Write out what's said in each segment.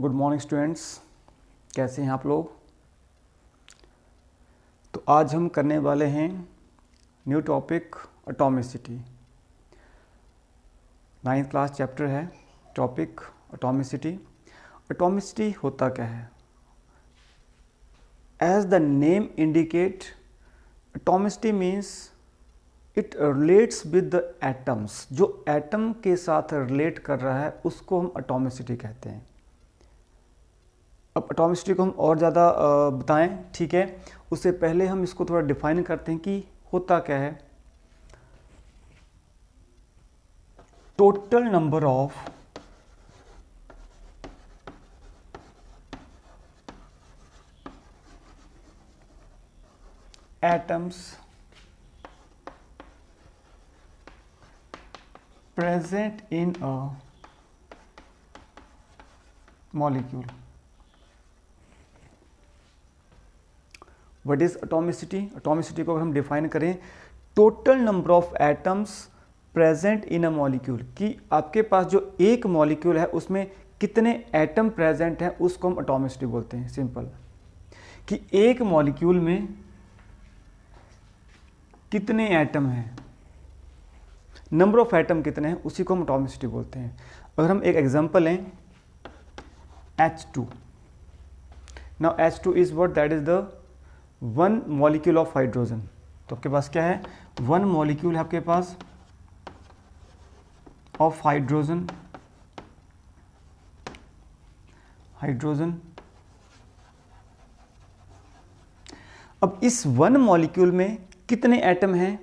Good morning students, कैसे हैं आप लोग। तो आज हम करने वाले हैं new topic atomicity. 9th class chapter है टॉपिक एटॉमिसिटी। एटॉमिसिटी होता क्या है? As the name indicate, atomicity means it relates with the atoms. जो एटम के साथ रिलेट कर रहा है उसको हम एटॉमिसिटी कहते हैं। अब एटॉमिसिटी को हम और ज़्यादा बताएं, ठीक है, उससे पहले हम इसको थोड़ा डिफाइन करते हैं कि होता क्या है। Total number of atoms present in a molecule. What is atomicity? Atomicity को अगर हम डिफाइन करें, total number of atoms present in a molecule, कि आपके पास जो एक मॉलिक्यूल है उसमें कितने एटम प्रेजेंट हैं उसको हम एटॉमिसिटी बोलते हैं। सिंपल, कि एक मॉलिक्यूल में कितने एटम हैं, नंबर ऑफ एटम कितने हैं, उसी को हम एटॉमिसिटी बोलते हैं। अगर हम एक एग्जांपल लें, H2। Now H2 is what? That is the one molecule of hydrogen. तो आपके पास क्या है? वन मॉलिक्यूल है आपके पास ऑफ हाइड्रोजन। अब इस वन मॉलिक्यूल में कितने एटम हैं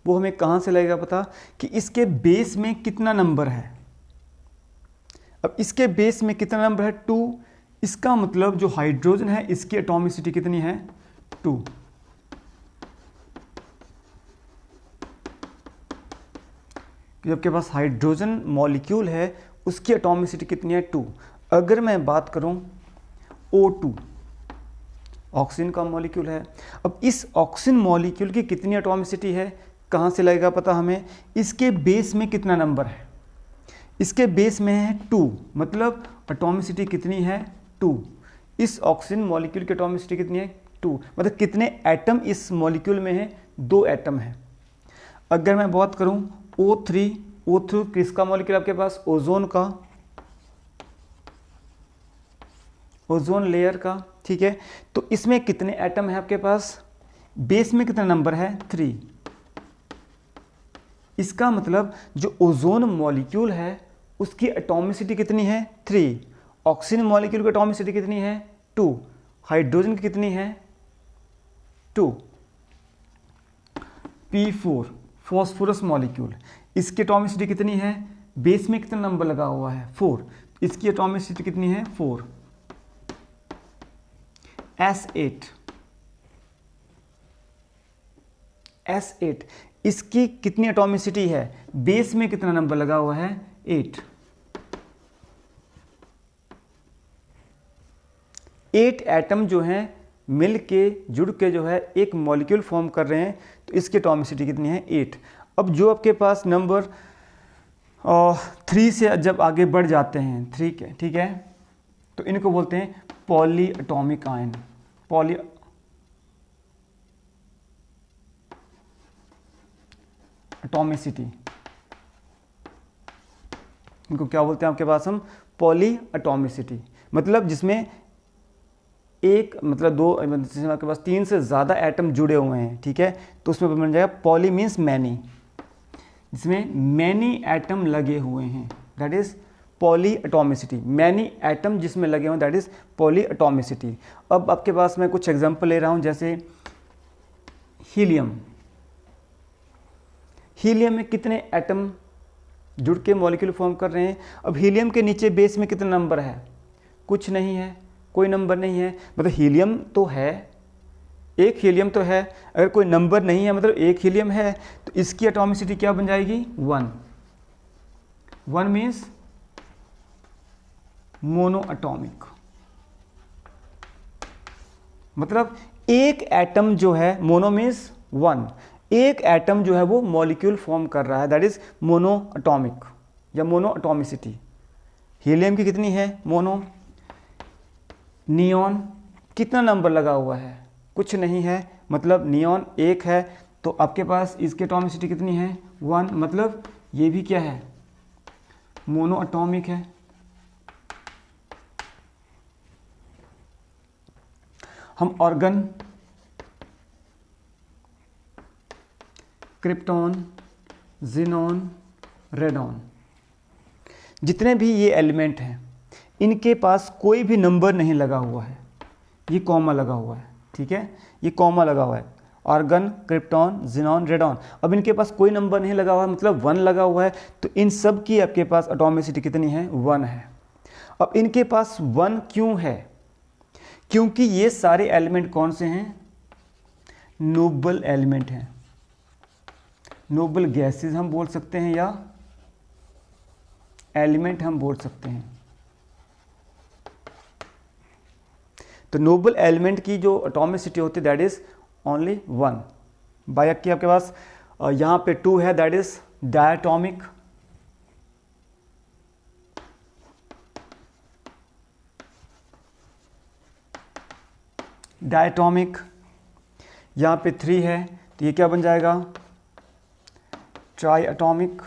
वो हमें कहाँ से लगेगा पता? कि इसके बेस में कितना नंबर है। अब इसके बेस में कितना नंबर है? 2। इसका मतलब जो हाइड्रोजन है इसकी एटॉमिसिटी कितनी है? 2। कि आपके पास हाइड्रोजन मॉलिक्यूल है उसकी एटॉमिसिटी कितनी है? 2। अगर मैं बात करूं O2, ऑक्सीजन का मॉलिक्यूल है, अब इस ऑक्सीजन मॉलिक्यूल की कितनी एटॉमिसिटी है? कहाँ से लगेगा पता हमें? इसके बेस में कितना नंबर है? इसके बेस में है 2, मतलब एटॉमिसिटी कितनी है? 2। इस ऑक्सीजन मॉलिक्यूल की एटॉमिसिटी कितनी है? 2। मतलब कितने एटम इस मॉलिक्यूल में है? 2 एटम है। अगर मैं बात करूं O3 किसका मॉलिक्यूल आपके पास? ओजोन का, ओजोन लेयर का, ठीक है। तो इसमें कितने एटम है आपके पास? बेस में कितना नंबर है? 3। इसका मतलब जो ओजोन मॉलिक्यूल है उसकी एटॉमिसिटी कितनी है? 3। ऑक्सीजन मॉलिक्यूल की एटॉमिसिटी कितनी है? 2। हाइड्रोजन की कितनी है? 2। P4 फॉस्फोरस मॉलिक्यूल, इसकी एटॉमिसिटी कितनी है? बेस में कितना नंबर लगा हुआ है? 4। इसकी एटॉमिसिटी कितनी है? 4। S8 इसकी कितनी एटॉमिसिटी है? बेस में कितना नंबर लगा हुआ है? 8। 8 एटम जो हैं मिल के जुड़ के जो है एक मॉलिक्यूल फॉर्म कर रहे हैं, तो इसकी एटॉमिसिटी कितनी है? 8। अब जो आपके पास नंबर 3 से जब आगे बढ़ जाते हैं, ठीक है, तो इनको बोलते हैं poly atomic ion. Poly atomicity, इनको क्या बोलते हैं आपके पास हम? Poly atomicity. मतलब जिसमें एक, मतलब दो, जिसमें आपके पास 3 से ज़्यादा एटम जुड़े हुए हैं, ठीक है, तो उसमें बन जाएगा पॉली मीन्स मैनी, जिसमें मैनी एटम लगे हुए हैं, that is poly atomicity. Many atom जिसमें लगे हुए, दैट इज पॉली एटॉमिसिटी। अब आपके पास मैं कुछ एग्जांपल ले रहा हूं, जैसे हीलियम। हीलियम में कितने एटम जुड़ के मॉलिक्यूल फॉर्म कर रहे हैं? अब हीलियम के नीचे बेस में कितना नंबर है? कुछ नहीं है, कोई नंबर नहीं है। मतलब हीलियम तो है, एक हीलियम तो है, अगर कोई नंबर नहीं है मतलब एक हीलियम है, तो इसकी एटॉमिसिटी क्या बन जाएगी? 1। 1 मीन्स मोनो एटॉमिक। मतलब एक एटम जो है, मोनो मीन्स 1, एक एटम जो है वो मॉलिक्यूल फॉर्म कर रहा है, दैट इज मोनो एटॉमिक या मोनो एटॉमिसिटी। हीलियम की कितनी है? मोनो। नियॉन कितना नंबर लगा हुआ है, कुछ नहीं है, मतलब नियॉन 1 है, तो आपके पास इसकी एटॉमिसिटी कितनी है 1, मतलब ये भी क्या है मोनो एटॉमिक है। हम ऑर्गन, क्रिप्टॉन, ज़ीनॉन, रेडॉन, जितने भी ये एलिमेंट हैं इनके पास कोई भी नंबर नहीं लगा हुआ है, ये कॉमा लगा हुआ है, ठीक है, ये कॉमा लगा हुआ है, ऑर्गन, क्रिप्टॉन, ज़ीनॉन, रेडॉन। अब इनके पास कोई नंबर नहीं लगा हुआ है, मतलब 1 लगा हुआ है, तो इन सब की आपके पास एटॉमिसिटी कितनी है 1 है। अब इनके पास 1 क्यों है, क्योंकि ये सारे एलिमेंट कौन से हैं, नोबल एलिमेंट हैं, नोबल गैसेस हम बोल सकते हैं या एलिमेंट हम बोल सकते हैं। तो नोबल एलिमेंट की जो एटॉमिसिटी होती है दैट इज ओनली 1। बाकी आपके पास यहाँ पे 2 है, दैट इज डायटॉमिक, डायटॉमिक, यहाँ पे 3 है, तो ये क्या बन जाएगा ट्राई एटॉमिक,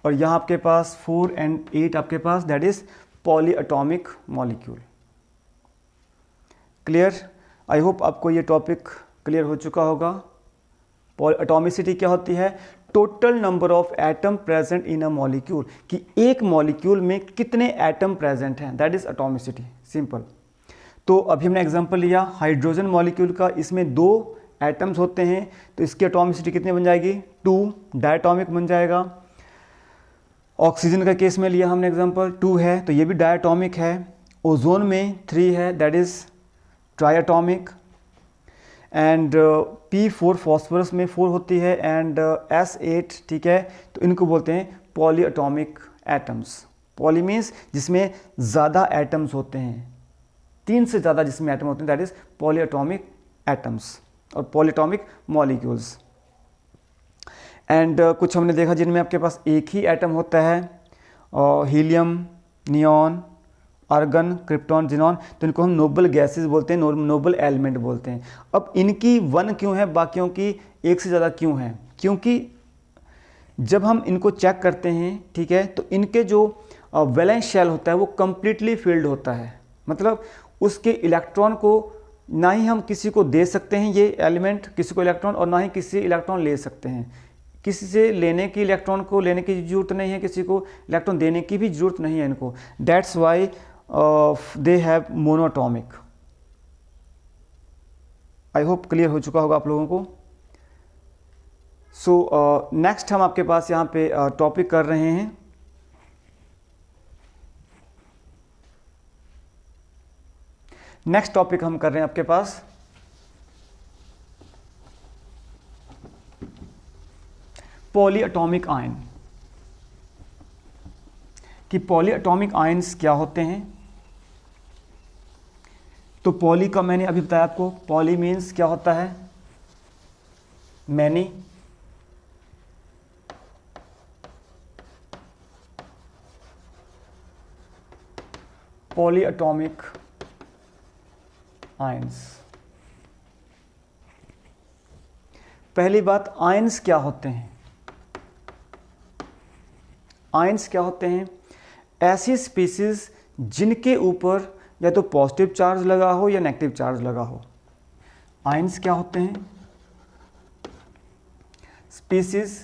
और यहाँ आपके पास 4 and 8 आपके पास that is poly atomic molecule. Clear, I hope आपको ये टॉपिक क्लियर हो चुका होगा। एटॉमिसिटी क्या होती है, total number of atom present in a molecule, कि एक मॉलिक्यूल में कितने एटम प्रेजेंट हैं, दैट इज एटॉमिसिटी, सिंपल। तो अभी हमने एग्जांपल लिया हाइड्रोजन मॉलिक्यूल का, इसमें 2 एटम्स होते हैं, तो इसकी एटॉमिसिटी कितनी बन जाएगी 2, डायटॉमिक बन जाएगा। ऑक्सीजन का केस में लिया हमने एग्जांपल 2 है, तो ये भी डायटॉमिक है। ओजोन में 3 है, that is triatomic, and P4 phosphorus में 4 होती है, एंड S8, ठीक है, तो इनको बोलते हैं poly atomic atoms. Poly means जिसमें ज़्यादा एटम्स होते हैं, 3 से ज़्यादा जिसमें एटम होते हैं, that is poly atomic atoms और पॉली एटॉमिक मॉलिक्यूल्स। एंड कुछ हमने देखा जिनमें आपके पास एक ही एटम होता है, helium, neon, argon, krypton, xenon, तो इनको हम नोबल गैसेस बोलते हैं, नोबल एलिमेंट बोलते हैं। अब इनकी 1 क्यों है, बाकियों की 1 से ज़्यादा क्यों है, क्योंकि जब हम इनको चेक करते हैं, ठीक है, तो इनके जो वैलेंस शेल होता है वो कम्प्लीटली फिल्ड होता है, मतलब उसके इलेक्ट्रॉन को ना ही हम किसी को दे सकते हैं ये एलिमेंट, किसी को इलेक्ट्रॉन, और ना ही किसी इलेक्ट्रॉन ले सकते हैं। किसी से लेने की इलेक्ट्रॉन को लेने की ज़रूरत नहीं है, किसी को इलेक्ट्रॉन देने की भी ज़रूरत नहीं है इनको, that's why they have monoatomic. I hope clear हो चुका होगा आप लोगों को। सो नेक्स्ट हम आपके पास यहाँ पे टॉपिक कर रहे हैं नेक्स्ट टॉपिक हम कर रहे हैं आपके पास पॉली एटॉमिक आयन, कि पॉली एटॉमिक आयन्स क्या होते हैं। तो पॉली का मैंने अभी बताया आपको, पॉली मीन्स क्या होता है मैनी, पॉली एटॉमिक आयन्स। पहली बात, आयन्स क्या होते हैं। आयन्स क्या होते हैं, ऐसी स्पीसीज जिनके ऊपर या तो पॉजिटिव चार्ज लगा हो या नेगेटिव चार्ज लगा हो। आयन्स क्या होते हैं, स्पीसीज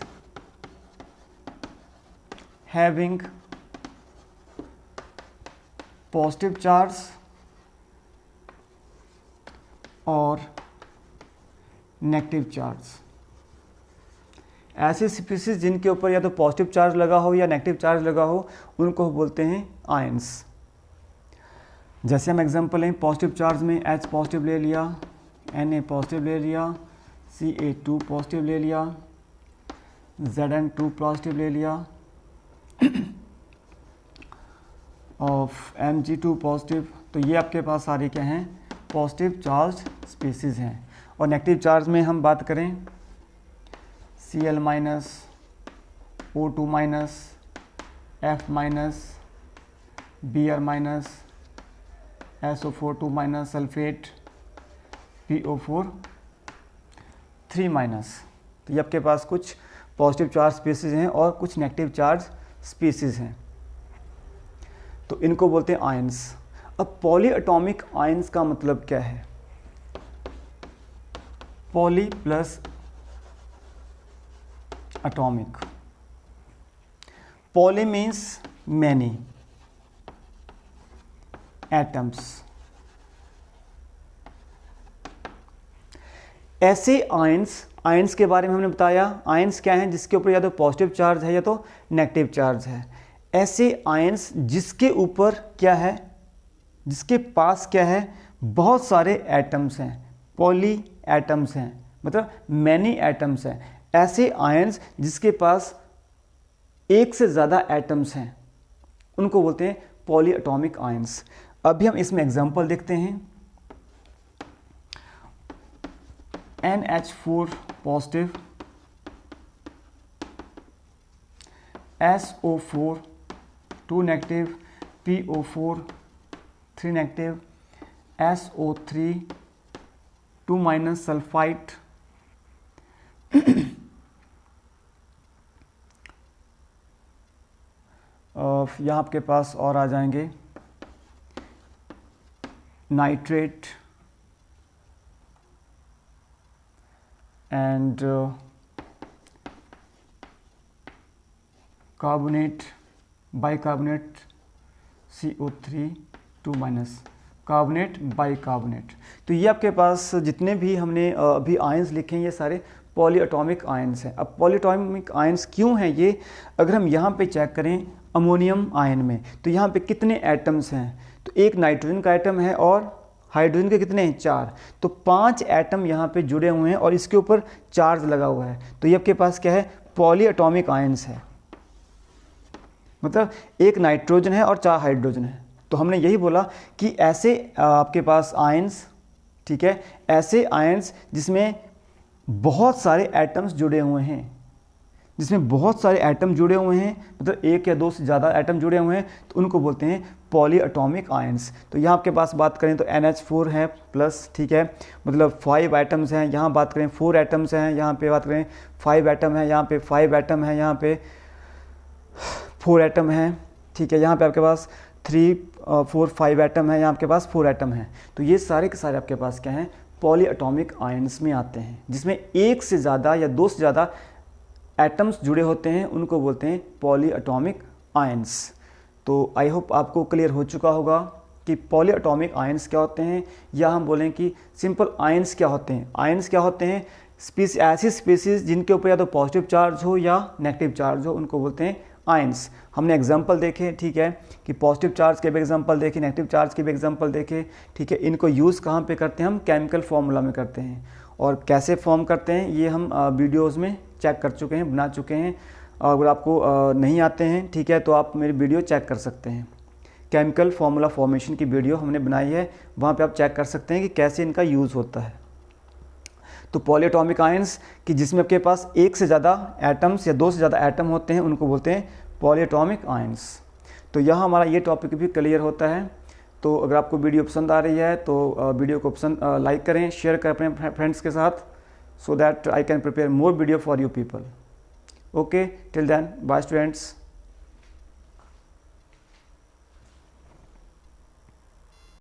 हैविंग पॉजिटिव चार्ज और नेगेटिव चार्ज। ऐसे स्पीसीज जिनके ऊपर या तो पॉजिटिव चार्ज लगा हो या नेगेटिव चार्ज लगा हो, उनको बोलते हैं आयन्स। जैसे हम एग्जांपल लें, पॉजिटिव चार्ज में H पॉजिटिव ले लिया, Na पॉजिटिव ले लिया, Ca2 पॉजिटिव ले लिया, Zn2 पॉजिटिव ले लिया और Mg2 पॉजिटिव। तो ये आपके पास सारे क्या हैं, पॉजिटिव चार्ज स्पीसीज हैं। और नेगेटिव चार्ज में हम बात करें Cl minus, O2 minus, F minus, Br minus, SO4 2 minus, sulphate PO4 3 minus. तो ये आपके पास कुछ पॉजिटिव चार्ज स्पीसीज हैं और कुछ नेगेटिव चार्ज स्पीसीज हैं, तो इनको बोलते हैं आयंस। अब पॉली एटॉमिक आयंस का मतलब क्या है? Poly plus atomic. Poly means many, atoms. ऐसे आयंस के बारे में हमने बताया, आयंस क्या हैं? जिसके ऊपर या तो पॉजिटिव चार्ज है या तो नेगेटिव चार्ज है। ऐसे आयंस जिसके ऊपर क्या है, जिसके पास क्या है, बहुत सारे एटम्स हैं, पॉली एटम्स हैं, मतलब मैनी एटम्स हैं। ऐसे आयंस जिसके पास एक से ज़्यादा एटम्स हैं, उनको बोलते हैं पॉली एटॉमिक आयंस। अभी हम इसमें एग्जांपल देखते हैं। NH4 positive, SO4 2 negative, PO4 3 negative, SO3 2 minus, sulphide यहाँ आपके पास और आ जाएंगे nitrate and carbonate, bicarbonate, CO3 2 minus, carbonate, bicarbonate. तो ये आपके पास जितने भी हमने अभी आयंस लिखे हैं ये सारे पॉली एटॉमिक आयंस हैं। अब पॉली एटॉमिक आयंस क्यों हैं ये? अगर हम यहाँ पे चेक करें अमोनियम आयन में, तो यहाँ पे कितने एटम्स हैं? तो एक नाइट्रोजन का एटम है और हाइड्रोजन के कितने हैं? 4। तो 5 एटम यहाँ पे जुड़े हुए हैं और इसके ऊपर चार्ज लगा हुआ है। तो ये आपके पास क्या है? पॉली एटॉमिक आयंस है। मतलब एक नाइट्रोजन है और 4 हाइड्रोजन है। तो हमने यही बोला कि ऐसे आपके पास आयंस, ठीक है, ऐसे आयंस जिसमें बहुत सारे एटम्स जुड़े हुए हैं, जिसमें बहुत सारे एटम जुड़े हुए हैं, मतलब एक या दो से ज़्यादा एटम जुड़े हुए हैं, तो उनको बोलते हैं पॉली एटॉमिक आयंस। तो यहाँ आपके पास बात करें तो NH4 है प्लस, ठीक है, मतलब 5 एटम्स हैं। यहाँ बात करें 4 एटम्स हैं, यहाँ पे बात करें 5 एटम है, यहाँ पे 5 एटम है, यहाँ पे 4 एटम है, ठीक है, यहाँ पे आपके पास 3 4 5 एटम है, यहाँ आपके पास 4 एटम है। तो ये सारे के सारे आपके पास क्या हैं? पॉली एटॉमिक आयंस में आते हैं, जिसमें एक से ज़्यादा या दो से ज़्यादा एटम्स जुड़े होते हैं, उनको बोलते हैं पॉली एटॉमिक आयंस। तो आई होप आपको क्लियर हो चुका होगा कि पॉली एटॉमिक आयंस क्या होते हैं, या हम बोलें कि सिंपल आयंस क्या होते हैं। आयंस क्या होते हैं? ऐसी स्पीसीज जिनके ऊपर या तो पॉजिटिव चार्ज हो या नेगेटिव चार्ज हो, उनको बोलते हैं आयंस। हमने एग्जांपल देखे, ठीक है, कि पॉजिटिव चार्ज के भी एग्जांपल देखे, नेगेटिव चार्ज के भी एग्जांपल देखे, ठीक है। इनको यूज़ कहाँ पे करते हैं? हम केमिकल फार्मूला में करते हैं। और कैसे फॉर्म करते हैं ये हम वीडियोज़ में चेक कर चुके हैं, बना चुके हैं। अगर आपको नहीं आते हैं, ठीक है, तो आप मेरी वीडियो चेक कर सकते हैं। केमिकल फार्मूला फॉर्मेशन की वीडियो हमने बनाई है, वहाँ पे आप चेक कर सकते हैं कि कैसे इनका यूज़ होता है। तो पॉली एटॉमिक आयंस कि जिसमें आपके पास एक से ज़्यादा एटम्स या दो से ज़्यादा एटम होते हैं, उनको बोलते हैं पॉली एटॉमिक आयंस। तो यहाँ हमारा ये टॉपिक भी क्लियर होता है। तो अगर आपको वीडियो पसंद आ रही है तो वीडियो को लाइक करें, शेयर करें अपने फ्रेंड्स के साथ, so that I can prepare more video for you people. Okay, till then, bye students.